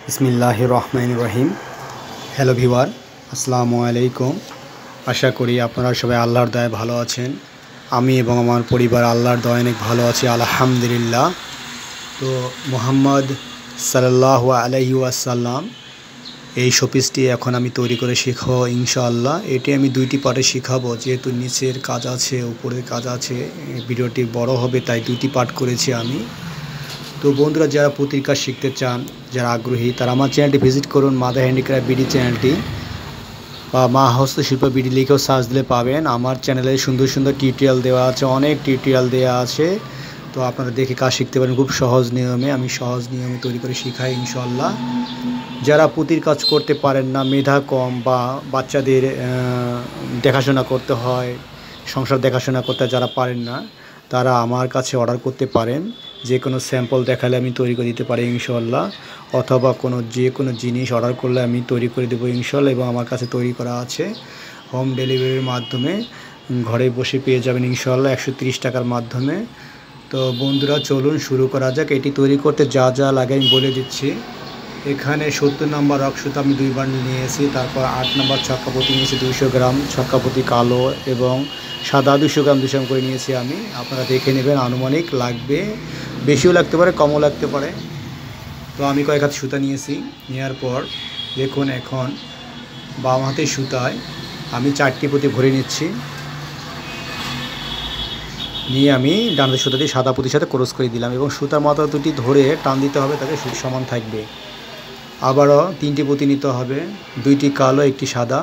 বিসমিল্লাহির রহমানির রহিম। Hello viewer, আসসালামু আলাইকুম। আশা করি আপনারা সবাই আল্লাহর দয়ায় ভালো আছেন। আমি এবং আমার পরিবার আল্লাহর দয়ায় অনেক ভালো আছি, আলহামদুলিল্লাহ। তো মুহাম্মদ সাল্লাল্লাহু আলাইহি ওয়াসাল্লাম এই শোপিসটি এখন আমি তৈরি করে শেখাবো ইনশাআল্লাহ। এটি আমি দুইটি পার্টে শেখাবো, যেহেতু নিচের কাজ আছে উপরের কাজ আছে, ভিডিওটি বড় হবে তাই দুইটি পার্ট করেছি আমি। তো বন্ধুরা, যারা পুঁতির কাজ শিখতে চান, যারা আগ্রহী, তারা আমার চ্যানেলটি ভিজিট করুন, মাদার হ্যান্ডিক্রাফট বিডি চ্যানেলটি, বা মা হস্তশিল্প বিডি লিখেও সার্চ দিলে পাবেন। আমার চ্যানেলে সুন্দর সুন্দর টিউটোরিয়াল দেওয়া আছে, অনেক টিউটোরিয়াল দেওয়া আছে। তো আপনারা দেখে কাজ শিখতে পারেন খুব সহজ নিয়মে। আমি সহজ নিয়মে তৈরি করে শেখাই ইনশাআল্লাহ। যারা পুঁতির কাজ করতে পারেন না, মেধা কম, বা বাচ্চাদের দেখাশোনা করতে হয়, সংসার দেখাশোনা করতে যারা পারেন না, তারা আমার কাছে অর্ডার করতে পারেন। যে কোনো স্যাম্পল দেখালে আমি তৈরি করে দিতে পারি ইনশাআল্লাহ, অথবা যে কোনো জিনিস অর্ডার করলে আমি তৈরি করে দেবো ইনশাআল্লাহ। এবং আমার কাছে তৈরি করা আছে, হোম ডেলিভারির মাধ্যমে ঘরে বসে পেয়ে যাবেন ইনশাআল্লাহ 130 টাকার মাধ্যমে। তো বন্ধুরা, চলুন শুরু করা যাক। এটি তৈরি করতে যা যা লাগে আমি বলে দিচ্ছি। এখানে 70 নম্বর রক্সুতা আমি 2 বান্ডিল নিয়েছি। তারপর 8 নম্বর ছক্কাপতি নিয়েছি 200 গ্রাম, ছক্কাপতি কালো এবং সাদা 200 গ্রাম 200 গ্রাম করে নিয়েছি আমি। আপনারা দেখে নেবেন, আনুমানিক লাগবে, বেশিও লাগতে পারে কমও লাগতে পারে। তো আমি কয়েক হাত সুতা নিয়েছি। নেওয়ার পর দেখুন, এখন বাম হাতের সুতায় আমি 4টি পুঁতি ভরে নিচ্ছি। নিয়ে আমি ডান হাতের সুতা দিয়ে সাদা পুঁতির সাথে ক্রস করে দিলাম এবং সুতার মাথা দুটি ধরে টান দিতে হবে, তাকে সমান থাকবে। আবারও 3টি পুঁতি নিতে হবে, 2টি কালো 1টি সাদা।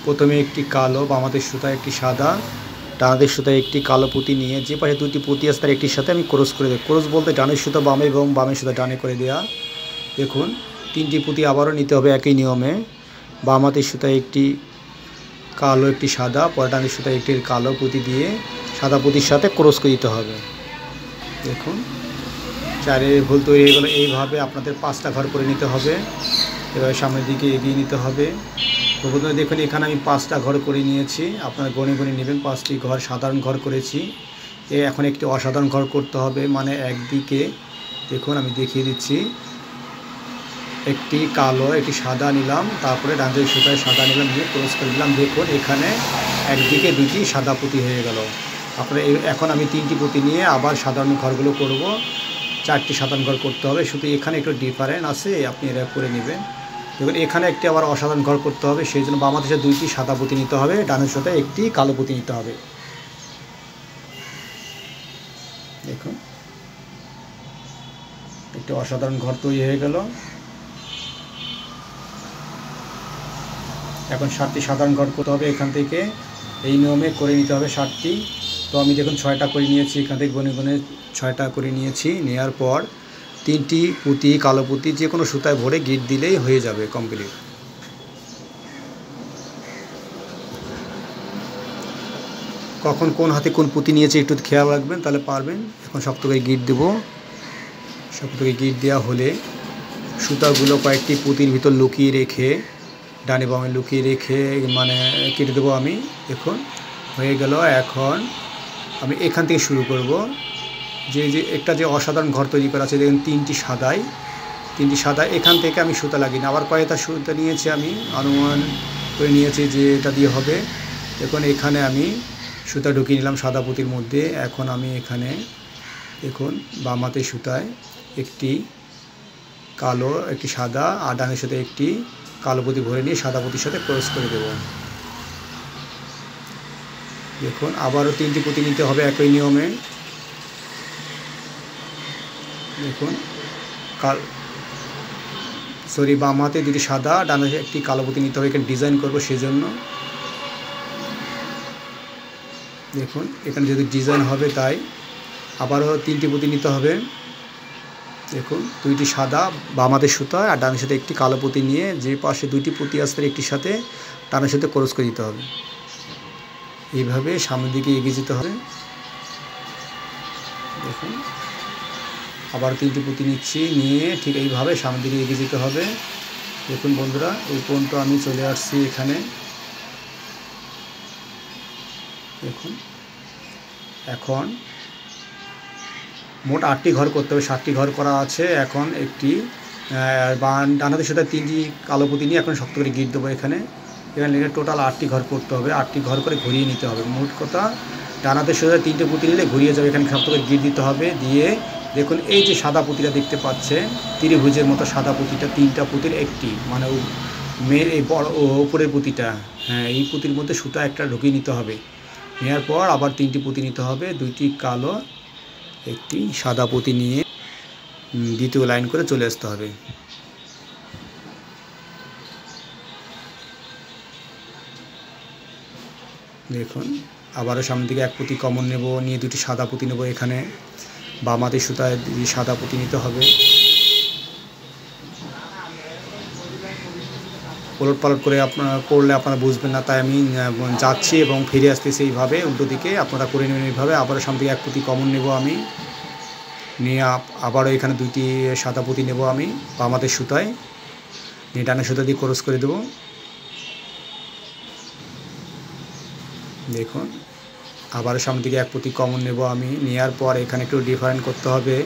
প্রথমে একটি কালো বাম হাতের সুতায়, একটি সাদা ডান হাতের সুতায়, একটি কালো পুঁতি নিয়ে যে পাশে 2টি পুঁতি আছে তার একটির সাথে আমি ক্রস করে দেব। ক্রস বলতে ডানের সুতা বামে এবং বামের সুতা ডানে করে দেওয়া। দেখুন, 3টি পুঁতি আবারও নিতে হবে একই নিয়মে। বাম হাতের সুতায় একটি কালো, একটি সাদা, পরে ডানের সুতায় একটি কালো পুঁতি দিয়ে সাদা পুঁতির সাথে ক্রস করে দিতে হবে। দেখুন, 4 ভুল তৈরি হয়ে গেল। এইভাবে আপনাদের 5টা ঘর করে নিতে হবে। এবার সামনের দিকে এগিয়ে নিতে হবে। তো বন্ধুরা দেখুন, এখানে আমি 5টা ঘর করে নিয়েছি। আপনারা গণে গণে নেবেন। 5টি ঘর সাধারণ ঘর করেছি। এখন একটি অসাধারণ ঘর করতে হবে, মানে একদিকে দেখুন আমি দেখিয়ে দিচ্ছি। একটি কালো, একটি সাদা নিলাম, তারপরে ডান দিকের সুতায় সাদা নিলাম, নিয়ে ক্রস করে দিলাম। দেখুন, এখানে একদিকে 2টি সাদা পুঁতি হয়ে গেল। আপনারা এখন আমি 3টি পুঁতি নিয়ে আবার সাধারণ ঘরগুলো করব। 4টি সাধারণ ঘর করতে হবে, শুধু এখানে একটু ডিফারেন্ট আছে, আপনি এটা করে নেবেন। দেখুন, এখানে একটি আবার অসাধারণ ঘর করতে হবে, সেই জন্য বাম হাতে 2টি সাদা পুঁতি নিতে হবে, ডানের সাথে একটি কালো পুঁতি নিতে হবে। দেখুন, একটি অসাধারণ ঘর তৈরি হয়ে গেল। এখন 7টি সাধারণ ঘর করতে হবে। এখান থেকে এই নিয়মে করে নিতে হবে 7টি। তো আমি দেখুন 6টা করে নিয়েছি, এখান থেকে গনে গনে 6টা করে নিয়েছি। নেওয়ার পর 3টি পুঁতি কালো পুঁতি যে কোনো সুতায় ভরে গিট দিলেই হয়ে যাবে কমপ্লিট। কখন কোন হাতে কোন পুঁতি নিয়েছে একটু খেয়াল রাখবেন, তাহলে পারবেন। এখন শক্ত করে গিট দেবো। শক্ত করে গিট দেওয়া হলে সুতাগুলো কয়েকটি পুঁতির ভিতর লুকিয়ে রেখে, ডানে বামে লুকিয়ে রেখে মানে কেটে দেবো আমি। দেখুন, হয়ে গেল। এখন আমি এখান থেকে শুরু করব। যে একটা যে অসাধারণ ঘর তৈরি করা আছে, দেখুন 3টি সাদা, এখান থেকে আমি সুতা লাগিয়ে আবার কয়েকটা সুতা নিয়েছি, আমি অনুমান করে নিয়েছি যে এটা দিয়ে হবে। দেখুন, এখানে আমি সুতা ঢুকিয়ে নিলাম সাদা পুঁতির মধ্যে। এখন আমি এখানে দেখুন বাম হাতের সুতায় একটি কালো, একটি সাদা, আর ডানের সাথে একটি কালো পুঁতি ভরে নিয়ে সাদা পুঁতির সাথে ক্রস করে দেব। দেখুন, আবারও 3টি পুঁতি নিতে হবে একই নিয়মে। দেখুন, বাম হাতে 2টি সাদা, ডান হাতে একটি কালো পুঁতি নিতে হবে, এখানে ডিজাইন করবো সেজন্য। দেখুন, এখানে যদি ডিজাইন হবে তাই আবারও 3টি পুঁতি নিতে হবে। দেখুন, 2টি সাদা বাম হাতের সুতা আর ডানের সাথে একটি কালো পুঁতি নিয়ে যে পাশে 2টি পুঁতি আসতে একটির সাথে ডানের সাথে ক্রস করে দিতে হবে। এইভাবে সামনের দিকে এগিয়ে যেতে হবে। দেখুন, আবার 3টি পুঁতি নিচ্ছি, নিয়ে ঠিক এইভাবে সামনের দিকে এগিয়ে যেতে হবে। দেখুন বন্ধুরা, এই পর্যন্ত আমি চলে আসছি এখানে। দেখুন, এখন মোট 8টি ঘর করতে হবে, 7টি ঘর করা আছে। এখন একটি ডান হাতের সুতায় 3টি কালো পুঁতি নিয়ে এখন শক্ত করে গিট দেবো। এখানে লেগে টোটাল 8টি ঘর করতে হবে, 8টি ঘর করে ঘুরিয়ে নিতে হবে। মোট কথা ডান হাতের সুতায় 3টে পুঁতি নিলে ঘুরিয়ে যাবে। এখানে শক্ত করে গিট দিতে হবে। দিয়ে দেখুন এই যে সাদা পুঁতিটা দেখতে পাচ্ছে, ত্রিভুজের মতো সাদা পুঁতিটা, 3টা পুঁতির একটি, মানে এই বড় উপরের পুঁতিটা, হ্যাঁ এই পুঁতির মধ্যে সুতা একটা ঢুকিয়ে নিতে হবে। নেওয়ার পর আবার 3টি পুঁতি নিতে হবে, 2টি কালো একটি সাদা পুঁতি নিয়ে দ্বিতীয় লাইন করে চলে আসতে হবে। দেখুন আবারও সামনের দিকে এক পুঁতি কমন নেব, নিয়ে 2টি সাদা পুঁতি নেব। এখানে বাম হাতের সুতায় সাদা পুঁতি নিতে হবে। ওলট পালট করে করলে আপনারা বুঝবেন না, তাই আমি যাচ্ছি এবং ফিরে আসতেছি এইভাবে উল্টো দিকে, আপনারা করে নেবেন এইভাবে। আবারও সামনে থেকে এক পুঁতি কমন নেব আমি, নিয়ে আবারও এখানে 2টি সাদা পুঁতি নেব আমি বাম হাতের সুতায়, নিয়ে ডানের সুতা দিয়ে ক্রস করে দেবো। দেখুন আবারও সামনে থেকে এক পুঁতি কমন নেব আমি, নেওয়ার পর এখানে একটু ডিফারেন্ট করতে হবে।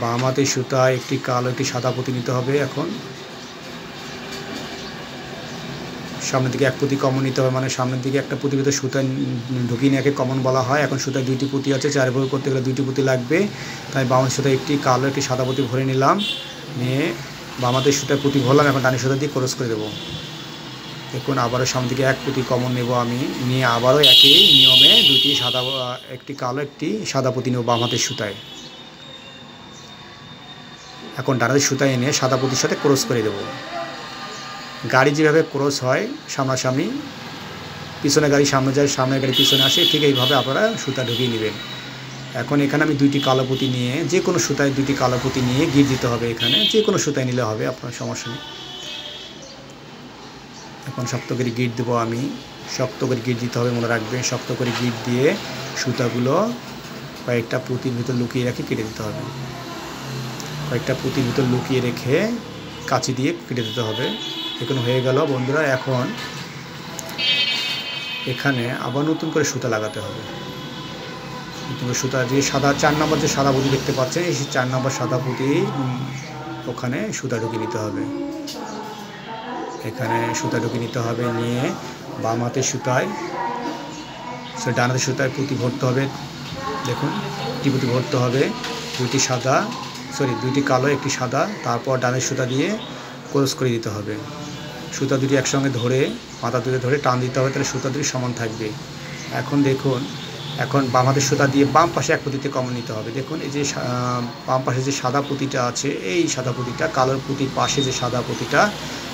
বাম হাতের সুতায় একটি কালো একটি সাদা পুঁতি নিতে হবে। এখন সামনের দিকে এক পুঁতি কমন নিতে হবে, মানে সামনের দিকে একটা পুঁতির ভিতরে সুতা ঢুকিয়ে নিয়ে কমন বলা হয়। এখন সুতায় 2টি পুঁতি আছে, 4 ভর করতে গেলে 2টি পুঁতি লাগবে, তাই বাম হাতের সুতায় একটি কালো একটি সাদা পুঁতি ভরে নিলাম। নিয়ে বাম হাতের সুতায় পুঁতি ভরলাম, এখন ডানের সুতা দিয়ে ক্রস করে দেবো। দেখুন আবারও সামনে দিকে এক পুঁতি কমন নেব আমি, নিয়ে আবারও একই নিয়মে 2টি সাদা একটি কালো একটি সাদা পুঁতি নেব বাম হাতের সুতায়। এখন ডান হাতের সুতায় এনে সাদা পুঁতির সাথে ক্রস করে দেবো। গাড়ি যেভাবে ক্রস হয় সামনাসামনি, পিছনে গাড়ি সামনে যায়, সামনের গাড়ি পিছনে আসে, ঠিক এইভাবে আপনারা সুতা ঢুকিয়ে নেবেন। এখন এখানে আমি 2টি কালো পুঁতি নিয়ে, যে কোনো সুতায় 2টি কালো পুঁতি নিয়ে গিট দিতে হবে। এখানে যে কোনো সুতায় নিলে হবে, আপনার সমস্যা নেই। এখন শক্ত করে গিট দেবো আমি, শক্ত করে গিট দিতে হবে, মনে রাখবেন। শক্ত করে গিট দিয়ে সুতাগুলো কয়েকটা পুঁতির ভিতর লুকিয়ে রেখে কেটে দিতে হবে। কয়েকটা পুঁতির ভিতর লুকিয়ে রেখে কাঁচি দিয়ে কেটে দিতে হবে। এখন হয়ে গেল বন্ধুরা। এখন এখানে আবার নতুন করে সুতা লাগাতে হবে। নতুন করে সুতা যে সাদা 4 নম্বর যে সাদা পুঁতি দেখতে পাচ্ছেন, এই 4 নম্বর সাদা পুঁতি ওখানে সুতা ঢুকিয়ে নিতে হবে। এখানে সুতা ঢুকিয়ে নিতে হবে, নিয়ে বাম হাতের সুতায় ডান হাতের সুতায় পুঁতি ভরতে হবে। দেখুন 2টি পুঁতি ভরতে হবে, 2টি কালো একটি সাদা, তারপর ডানের সুতা দিয়ে ক্রস করে দিতে হবে। সুতা 2টি একসঙ্গে ধরে মাথা দুটো ধরে টান দিতে হবে, তাহলে সুতা 2টি সমান থাকবে। এখন দেখুন, এখন বাম হাতের সুতা দিয়ে বাম পাশে এক পুঁতিতে কমন নিতে হবে। দেখুন এই যে বাম পাশে যে সাদা পুঁতিটা আছে, এই সাদা পুঁতিটা কালোর পুঁতির পাশে যে সাদা পুঁতিটা,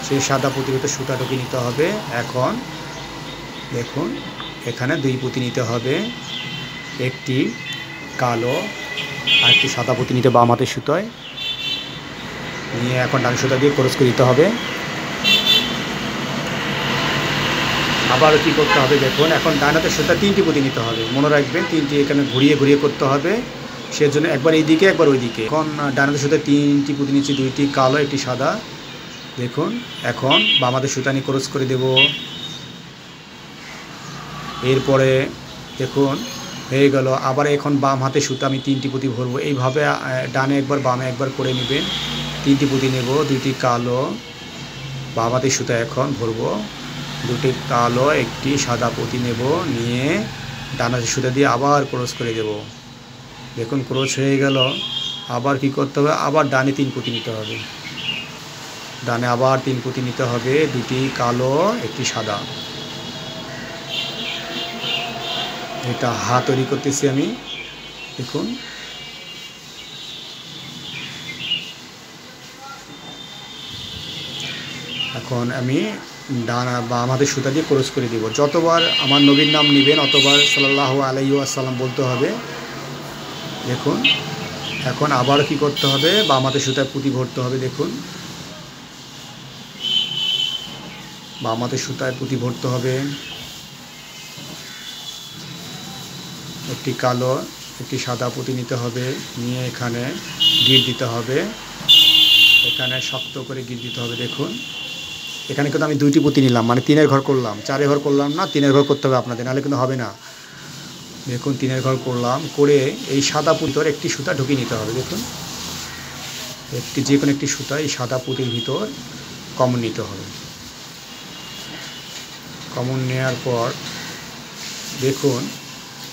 সেই সাদা পুঁতির ভিতরে সুতা ঢুকিয়ে নিতে হবে। এখন দেখুন এখানে 2 পুঁতি নিতে হবে, একটি কালো আর একটি সাদা পুঁতি নিতে বাম হাতের সুতায় নিয়ে এখন ডান সুতা দিয়ে ক্রস করে দিতে হবে। আবারও কী করতে হবে দেখুন, এখন ডান হাতের সুতা 3টি পুঁতি নিতে হবে, মনে রাখবেন 3টি এখানে ঘুরিয়ে ঘুরিয়ে করতে হবে, সেজন্য একবার এই দিকে একবার ওই দিকে। এখন ডান হাতের সুতা 3টি পুঁতি নিচ্ছি, 2টি কালো একটি সাদা। দেখুন এখন বাম হাতের সুতা নিয়ে ক্রস করে দেব। এরপরে দেখুন হয়ে গেল। আবার এখন বাম হাতে সুতা আমি 3টি পুঁতি ভরবো, এইভাবে ডানে একবার বামে একবার করে নেবেন। 3টি পুঁতি নেব, 2টি কালো বাম হাতের সুতা এখন ভরবো, 2টি কালো একটি সাদা পুঁতি নেব, নিয়ে ডান হাতের সুতা দিয়ে আবার ক্রস করে দেব। দেখুন ক্রস হয়ে গেল। আবার কি করতে হবে, আবার ডানে 3 পুঁতি নিতে হবে, ডানে আবার 3 পুঁতি নিতে হবে, 2টি কালো একটি সাদা। এটা হাত তৈরি করতেছি আমি। দেখুন এখন আমি ডান বাম হাতের সুতা দিয়ে ক্রস করে দিব। যতবার আমার নবীর নাম নেবেন অতবার সাল্লাল্লাহু আলাইহি ওয়াসাল্লাম বলতে হবে। দেখুন এখন আবার কি করতে হবে, বাম হাতের সুতায় পুঁতি ভরতে হবে। দেখুন বাম হাতের সুতায় পুঁতি ভরতে হবে, একটি কালো একটি সাদা পুঁতি নিতে হবে, নিয়ে এখানে গিট দিতে হবে। এখানে শক্ত করে গিট দিতে হবে। দেখুন এখানে কিন্তু আমি 2টি পুঁতি নিলাম, মানে 3-এর ঘর করলাম, 4-এর ঘর করলাম না, 3-এর ঘর করতে হবে আপনাদের, নাহলে কিন্তু হবে না। দেখুন 3-এর ঘর করলাম, করে এই সাদা পুঁতির একটি সুতা ঢুকিয়ে নিতে হবে। দেখুন যে কোনো একটি সুতা এই সাদা পুঁতির ভিতর কমন নিতে হবে। কমন নেওয়ার পর দেখুন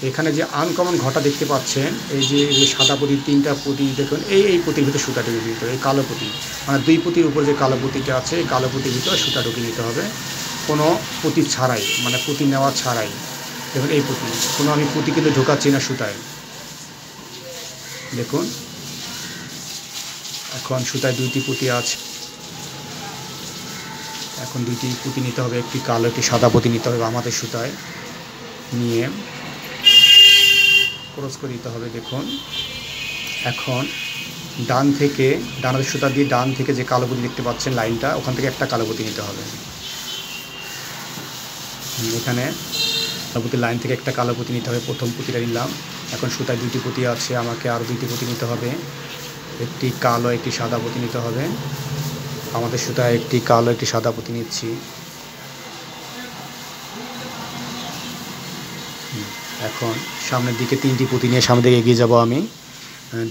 এখানে যে আনকমন ঘটা দেখতে পাচ্ছেন, এই যে সাদা পুঁতির 3টা পুঁতি দেখুন, এই পুঁতির ভিতরে সুতা ঢুকিয়ে দিতে হবে। এই কালো পুঁতি মানে 2 পুঁতির উপর যে কালো পুঁতিটা আছে, এই কালো পুঁতির ভিতরে সুতা ঢুকিয়ে নিতে হবে, কোনো পুঁতি ছাড়াই, মানে পুঁতি নেওয়া ছাড়াই। দেখুন এই পুঁতি, কোনো আমি পুঁতি কিন্তু ঢোকাচ্ছি না সুতায়। দেখুন এখন সুতায় 2টি পুঁতি আছে। এখন 2টি পুঁতি নিতে হবে, একটি কালো একটি সাদা পুঁতি নিতে হবে আমাদের সুতায়, নিয়ে ক্রস করে দিতে হবে। দেখুন এখন ডানাদের সুতা দিয়ে ডান থেকে যে কালো পুঁতি দেখতে পাচ্ছেন লাইনটা, ওখান থেকে একটা কালো পুঁতি নিতে হবে। এখানে কালো পুঁতির লাইন থেকে একটা কালো পুঁতি নিতে হবে, প্রথম পুঁতিটা নিলাম। এখন সুতায় 2টি পুঁতি আছে, আমাকে আরও 2টি পুঁতি নিতে হবে, একটি কালো একটি সাদা পুঁতি নিতে হবে। আমাদের সুতায় একটি কালো একটি সাদা পুঁতি নিচ্ছি। এখন সামনের দিকে 3টি পুঁতি নিয়ে সামনের দিকে এগিয়ে যাব আমি।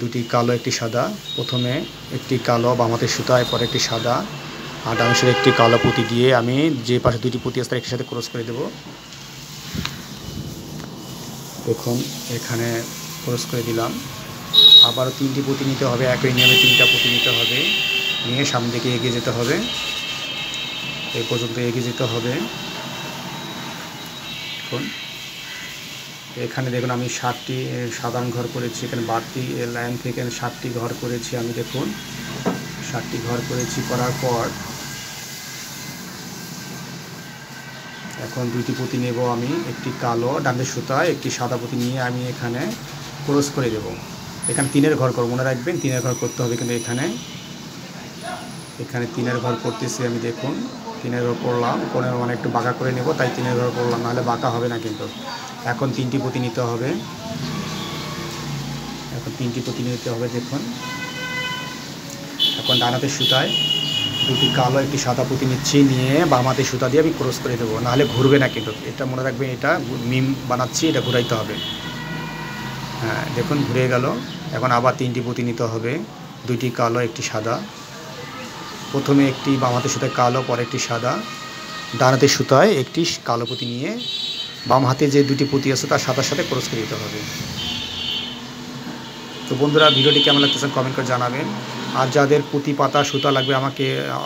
2টি কালো একটি সাদা, প্রথমে একটি কালো বামাতের সুতায়, পরে একটি সাদা, আর ডান সাইডে একটি কালো পুঁতি দিয়ে আমি যে পাশে 2টি পুঁতি আছে তার একই সাথে ক্রস করে দেব। দেখুন এখানে ক্রস করে দিলাম। আবারও 3টি পুঁতি নিতে হবে, একই নিয়মে 3টা পুঁতি নিতে হবে, নিয়ে সামনের দিকে এগিয়ে যেতে হবে, এই পর্যন্ত এগিয়ে যেতে হবে। এখন এখানে দেখুন আমি 7টি সাধারণ ঘর করেছি, এখানে বাড়তি লাইন থেকে 7টি ঘর করেছি আমি। দেখুন 7টি ঘর করেছি, করার পর এখন 2টি পুঁতি নেব আমি, একটি কালো ডান্ডের সুতায় একটি সাদা পুঁতি নিয়ে আমি এখানে ক্রস করে দেব। এখানে 3-এর ঘর করব, মনে রাখবেন 3-এর ঘর করতে হবে, কিন্তু এখানে 3-এর ঘর করতেছি আমি। দেখুন 3-এর ঘর করলাম, করে মানে একটু বাঁকা করে নেব, তাই 3-এর ঘর করলাম, নাহলে বাঁকা হবে না কিন্তু। এখন 3টি পুঁতি নিতে হবে, এখন 3টি পুঁতি নিতে হবে। দেখুন এখন ডান হাতের সুতায় 2টি কালো একটি সাদা পুঁতি নিচ্ছি, নিয়ে বাম হাতের সুতা দিয়ে আমি ক্রস করে দেবো, নাহলে ঘুরবে না কিন্তু। এটা মনে রাখবেন, এটা মিম বানাচ্ছি, এটা ঘুরাইতে হবে। হ্যাঁ দেখুন ঘুরে গেল। এখন আবার 3টি পুঁতি নিতে হবে, 2টি কালো একটি সাদা, প্রথমে একটি বাম হাতের সুতায় কালো, পরে একটি সাদা, ডান হাতের সুতায় একটি কালো পুঁতি নিয়ে বাম হাতে যে 2টি পুঁতি আছে তার সাদার সাথে ক্রস করে দিতে হবে। তো বন্ধুরা ভিডিওটি কেমন লাগতেছে কমেন্ট করে জানাবেন। আর যাদের পুঁতি পাতা সুতা লাগবে আমাকে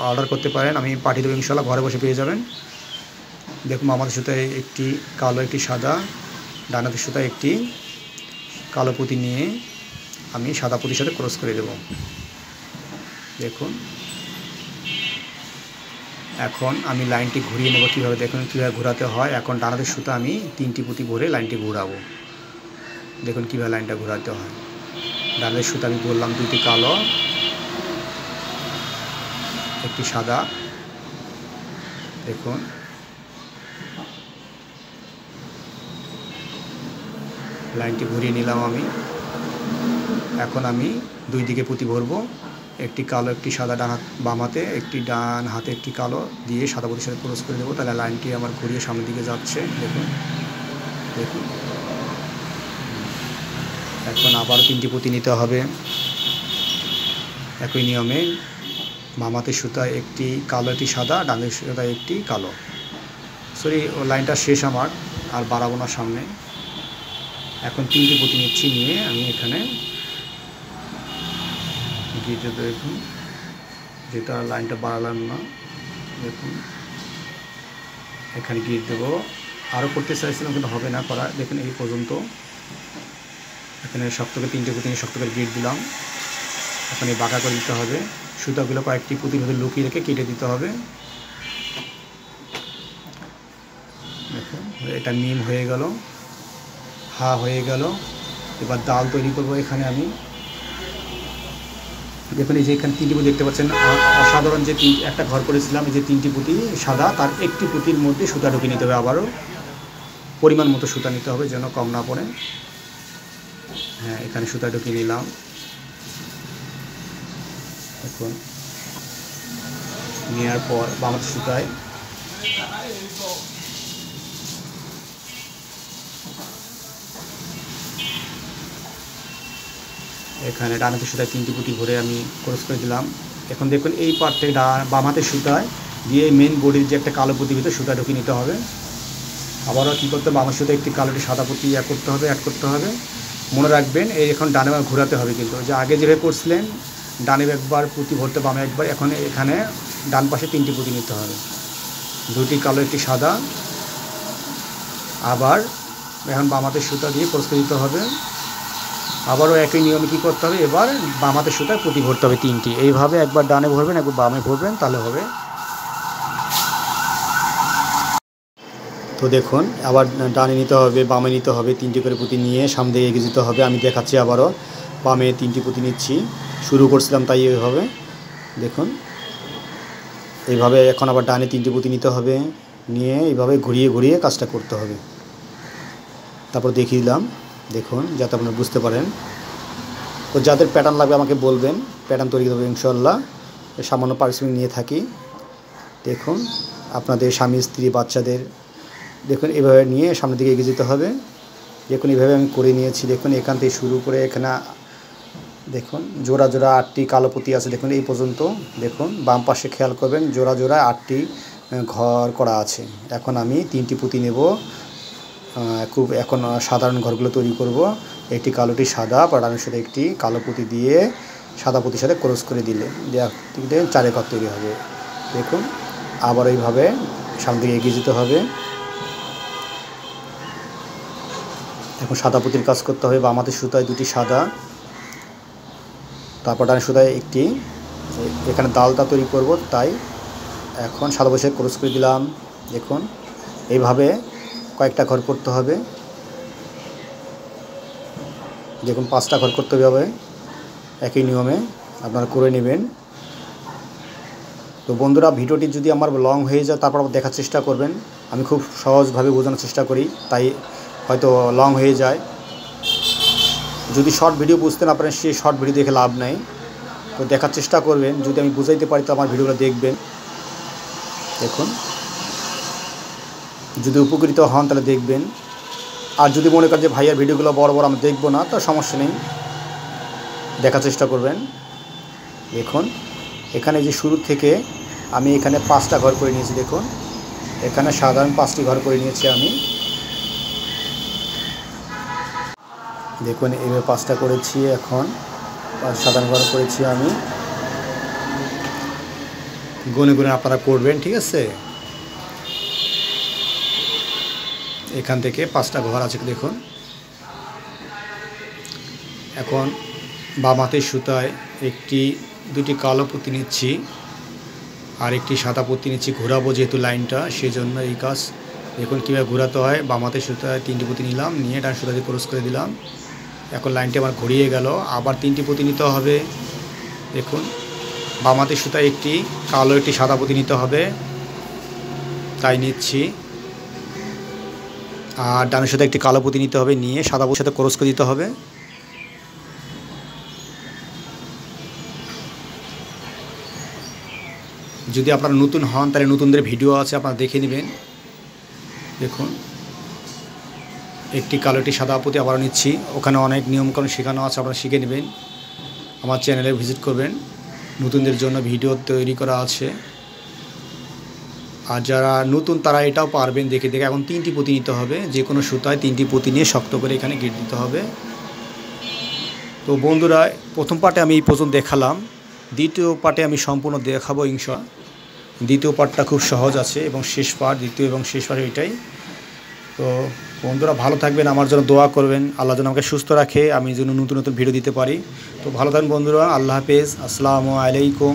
অর্ডার করতে পারেন, আমি পাঠিয়ে দেবো ইনশাল্লাহ, ঘরে বসে পেয়ে যাবেন। দেখুন আমাদের সুতায় একটি কালো একটি সাদা, ডান হাতের সুতায় একটি কালো পুঁতি নিয়ে আমি সাদা পুঁতির সাথে ক্রস করে দেব। দেখুন এখন আমি লাইনটি ঘুরিয়ে নেব কীভাবে, দেখুন কীভাবে ঘোরাতে হয়। এখন ডান হাতের সুতা আমি 3টি পুঁতি ভরে লাইনটি ঘোরাবো। দেখুন কীভাবে লাইনটা ঘোরাতে হয়। ডান হাতের সুতা আমি বললাম 2টি কালো একটি সাদা। দেখুন লাইনটি ঘুরিয়ে নিলাম আমি। এখন আমি 2 দিকে পুঁতি ভরবো, একটি কালো একটি সাদা ডান হাত বাম হাতে, একটি ডান হাতে একটি কালো দিয়ে সাদা পুঁতির সাথে ক্রস করে দেবো, তাহলে লাইনটি আমার ঘুরিয়ে সামনের দিকে যাচ্ছে। দেখুন দেখুন এখন আবার 3টি পুঁতি নিতে হবে, একই নিয়মে বাম হাতের সুতায় একটি কালো একটি সাদা, ডান হাতের সুতায় একটি কালো। সরি ও লাইনটা শেষ আমার, আর বাড়াবো না সামনে। এখন 3টি পুঁতি নিচ্ছি, নিয়ে আমি এখানে গিয়ে দেবো। দেখুন যেটা লাইনটা বাড়ালাম না, দেখুন এখানে গিয়ে দেবো। আরও করতে চাইছিলাম কিন্তু হবে না করা। দেখুন এই পর্যন্ত এখানে শক্ত করে 3টে পুঁতি নিয়ে শক্ত করে গিট দিলাম। এখন এই বাঁকা করে দিতে হবে, সুতাগুলো কয়েকটি পুঁতির মধ্যে লুকিয়ে রেখে কেটে দিতে হবে। দেখুন এটা মিম হয়ে গেল, হা হয়ে গেল। এবার দাল তৈরি করব এখানে আমি। দেখুন এই যে এখানে 3টি পুঁতি দেখতে পাচ্ছেন, অসাধারণ যে একটা ঘর করেছিলাম, এই যে 3টি পুঁতি সাদা, তার একটি পুঁতির মধ্যে সুতা ঢুকিয়ে নিতে হবে। আবারও পরিমাণ মতো সুতা নিতে হবে যেন কম না পড়ে। হ্যাঁ এখানে সুতা ঢুকিয়ে নিলাম। দেখুন নেওয়ার পর বাম হাতের সুতায় এখানে ডান হাতের সুতায় 3টি পুঁতি ভরে আমি ক্রস করে দিলাম। এখন দেখুন এই পার্ট থেকে বাম হাতের সুতায় দিয়ে মেন বডির যে একটা কালো পুঁতির ভিতরে সুতা ঢুকিয়ে নিতে হবে। আবারও কী করতে হবে, বাম সুতায় একটি কালোটি সাদা পুঁতি অ্যাড করতে হবে। মনে রাখবেন এই এখন ডানে বামে ঘোরাতে হবে, কিন্তু যে আগে যেভাবে করছিলেন ডানে একবার পুঁতি ভরতে বামে একবার, এখন এখানে ডান পাশে 3টি পুঁতি নিতে হবে, 2টি কালো 1টি সাদা। আবার এখন বাম হাতের সুতা দিয়ে ক্রস করে দিতে হবে। আবারও একই নিয়মে কী করতে হবে, এবার বাম হাতের সুতায় পুঁতি ভরতে হবে 3টি। এইভাবে একবার ডানে ভরবেন একবার বামে ভরবেন, তাহলে হবে। তো দেখুন আবার ডানে নিতে হবে বামে নিতে হবে, 3টি করে পুঁতি নিয়ে সামনে দিকে এগিয়ে যেতে হবে। আমি দেখাচ্ছি আবারও, বামে 3টি পুঁতি নিচ্ছি, শুরু করছিলাম তাই এইভাবে দেখুন। এইভাবে এখন আবার ডানে 3টি পুঁতি নিতে হবে, নিয়ে এইভাবে ঘুরিয়ে ঘুরিয়ে কাজটা করতে হবে। তারপর দেখিয়ে দিলাম, দেখুন যাতে আপনারা বুঝতে পারেন। তো যাদের প্যাটার্ন লাগবে আমাকে বলবেন, প্যাটার্ন তৈরি করতে হবে ইনশাআল্লাহ। সামান্য পারিশ্রমিক নিয়ে থাকি। দেখুন আপনাদের স্বামী স্ত্রী বাচ্চাদের দেখুন এভাবে নিয়ে সামনের দিকে এগিয়ে যেতে হবে। দেখুন এইভাবে আমি করে নিয়েছি। দেখুন এখান থেকে শুরু করে এখানে দেখুন জোড়া জোড়া 8টি কালো পুঁতি আছে, দেখুন এই পর্যন্ত। দেখুন বাম পাশে খেয়াল করবেন জোড়া জোড়া 8টি ঘর করা আছে। এখন আমি 3টি পুঁতি নেব, খুব এখন সাধারণ ঘরগুলো তৈরি করব। একটি কালোটি সাদা পাড়ানোর সাথে একটি কালো পুঁতি দিয়ে সাদা পুঁতির সাথে ক্রস করে দিলে 4 ঘর তৈরি হবে। দেখুন আবার এইভাবে সামনে দিকে এগিয়ে যেতে হবে। এখন সাদা পুঁতির কাজ করতে হবে। বাম হাতের সুতায় 2টি সাদা, তারপর ডান সুতায় একটি, এখানে দালটা তৈরি করব তাই এখন সাদা বসে ক্রস করে দিলাম। দেখুন এইভাবে কয়েকটা ঘর করতে হবে। দেখুন 5টা ঘর করতে হবে একই নিয়মে, আপনারা করে নেবেন। তো বন্ধুরা ভিডিওটি যদি আমার লং হয়ে যায় তারপর দেখার চেষ্টা করবেন। আমি খুব সহজভাবে বোঝানোর চেষ্টা করি তাই হয়তো লং হয়ে যায়। যদি শর্ট ভিডিও বুঝতে না পারেন সেই শর্ট ভিডিও দেখে লাভ নেই। তো দেখার চেষ্টা করবেন, যদি আমি বুঝাইতে পারি তো আমার ভিডিওগুলো দেখবেন। দেখুন যদি উপকৃত হন তাহলে দেখবেন, আর যদি মনে করেন যে ভাইয়ার ভিডিওগুলো বড় বড় আমি দেখবো না, তো সমস্যা নেই, দেখার চেষ্টা করবেন। দেখুন এখানে যে শুরু থেকে আমি এখানে 5টা ঘর করে নিয়েছি। দেখুন এখানে সাধারণ 5টি ঘর করে নিয়েছি আমি। দেখুন এভাবে 5টা করেছি, এখন সাধারণ ঘর করেছি আমি। গুনে গুনে আপনারা করবেন, ঠিক আছে। এখান থেকে 5টা ঘর আছে দেখুন। এখন বাম হাতের সুতায় 2টি কালো পুঁতি নিচ্ছি আর একটি সাদা পুঁতি নিচ্ছি, ঘোরাবো যেহেতু লাইনটা, সেই জন্য এই কাজ। দেখুন কীভাবে ঘোরাতে হয়। বাম হাতের সুতায় 3টি পুঁতি নিলাম, নিয়ে ডান সুতা দিয়ে ক্রস করে দিলাম। এখন লাইনটি আমার ঘুরিয়ে গেল, আবার 3টি পুঁতি নিতে হবে। দেখুন বাম হাতের সুতায় একটি কালো একটি সাদা পুঁতি নিতে হবে, তাই নিচ্ছি। আর ডানের সাথে একটি কালো পুঁতি নিতে হবে, নিয়ে সাদা পুঁতির সাথে ক্রস করে দিতে হবে। যদি আপনারা নতুন হন তাহলে নতুনদের ভিডিও আছে, আপনারা দেখে নেবেন। দেখুন একটি কালো একটি সাদা পুঁতি আবার নিচ্ছি, ওখানে অনেক নিয়মকানুন শেখানো আছে, আপনারা শিখে নেবেন। আমার চ্যানেলে ভিজিট করবেন, নতুনদের জন্য ভিডিও তৈরি করা আছে। আর যারা নতুন তারা এটাও পারবেন দেখে দেখে। এখন 3টি পুঁতি নিতে হবে, যে কোনো সুতায় 3টি পুঁতি নিয়ে শক্ত করে এখানে গিট দিতে হবে। তো বন্ধুরা প্রথম পার্টে আমি এই পর্যন্ত দেখালাম, দ্বিতীয় পার্টে আমি সম্পূর্ণ দেখাবো ইনশাআল্লাহ। দ্বিতীয় পার্টটা খুব সহজ আছে এবং শেষ পার্ট, দ্বিতীয় এবং শেষ পার্ট এটাই। তো বন্ধুরা ভালো থাকবেন, আমার জন্য দোয়া করবেন, আল্লাহ যেন আমাকে সুস্থ রাখে, আমি যেন নতুন নতুন ভিডিও দিতে পারি। তো ভালো থাকবেন বন্ধুরা, আল্লাহ হাফেজ, আসসালামু আলাইকুম।